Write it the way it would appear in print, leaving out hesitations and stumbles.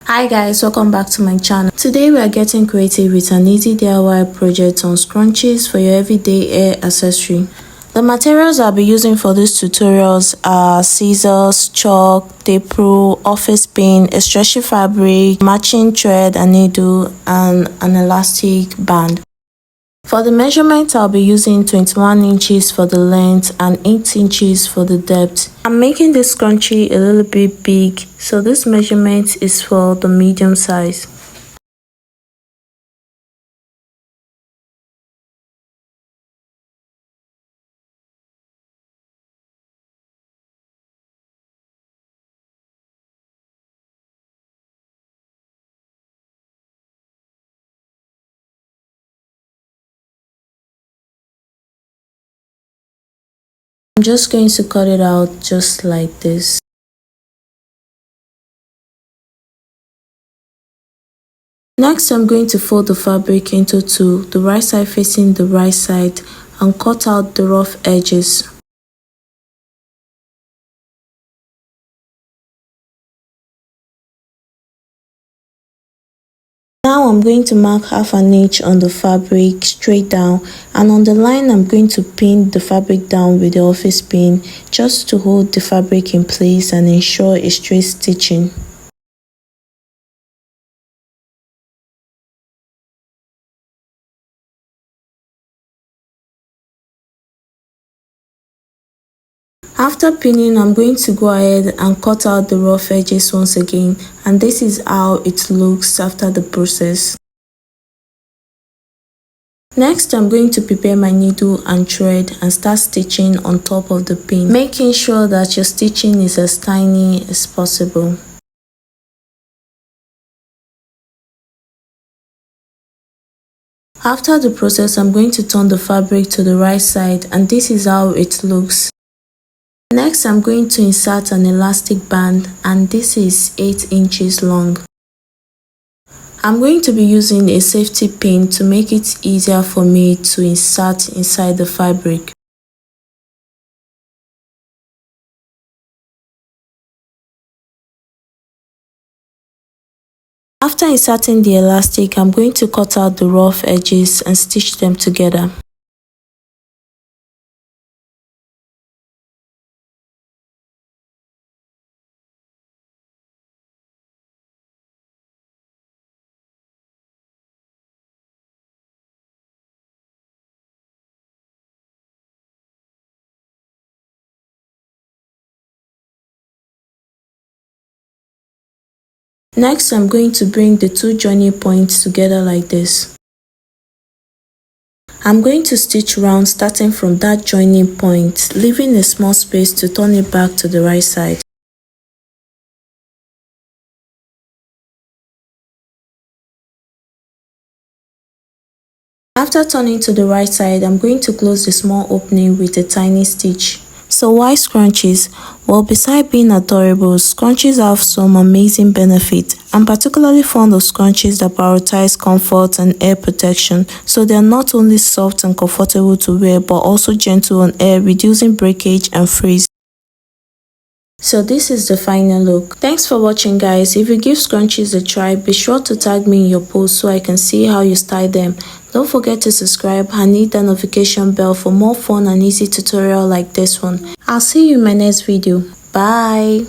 Hi guys, welcome back to my channel. Today we are getting creative with an easy DIY project on scrunchies for your everyday hair accessory. The materials I'll be using for these tutorials are scissors, chalk, tape rule, office pin, a stretchy fabric, matching thread and needle, and an elastic band. For the measurement, I'll be using 21 inches for the length and 8 inches for the depth. I'm making this scrunchie a little bit big, so this measurement is for the medium size. I'm just going to cut it out just like this. Next, I'm going to fold the fabric into two, the right side facing the right side, and cut out the rough edges. Now I'm going to mark half an inch on the fabric straight down, and on the line I'm going to pin the fabric down with the office pin just to hold the fabric in place and ensure a straight stitching. After pinning, I'm going to go ahead and cut out the rough edges once again, and this is how it looks after the process. Next, I'm going to prepare my needle and thread and start stitching on top of the pin, making sure that your stitching is as tiny as possible. After the process, I'm going to turn the fabric to the right side, and this is how it looks. Next, I'm going to insert an elastic band, and this is 8 inches long. I'm going to be using a safety pin to make it easier for me to insert inside the fabric. After inserting the elastic, I'm going to cut out the rough edges and stitch them together. Next, I'm going to bring the two joining points together like this. I'm going to stitch round starting from that joining point, leaving a small space to turn it back to the right side. After turning to the right side, I'm going to close the small opening with a tiny stitch. So why scrunchies? Well, beside being adorable, scrunchies have some amazing benefits. I'm particularly fond of scrunchies that prioritize comfort and hair protection, so they are not only soft and comfortable to wear but also gentle on hair, reducing breakage and frizz. So this is the final look. Thanks for watching guys. If you give scrunchies a try, be sure to tag me in your post so I can see how you style them. Don't forget to subscribe and hit the notification bell for more fun and easy tutorial like this one. I'll see you in my next video. Bye.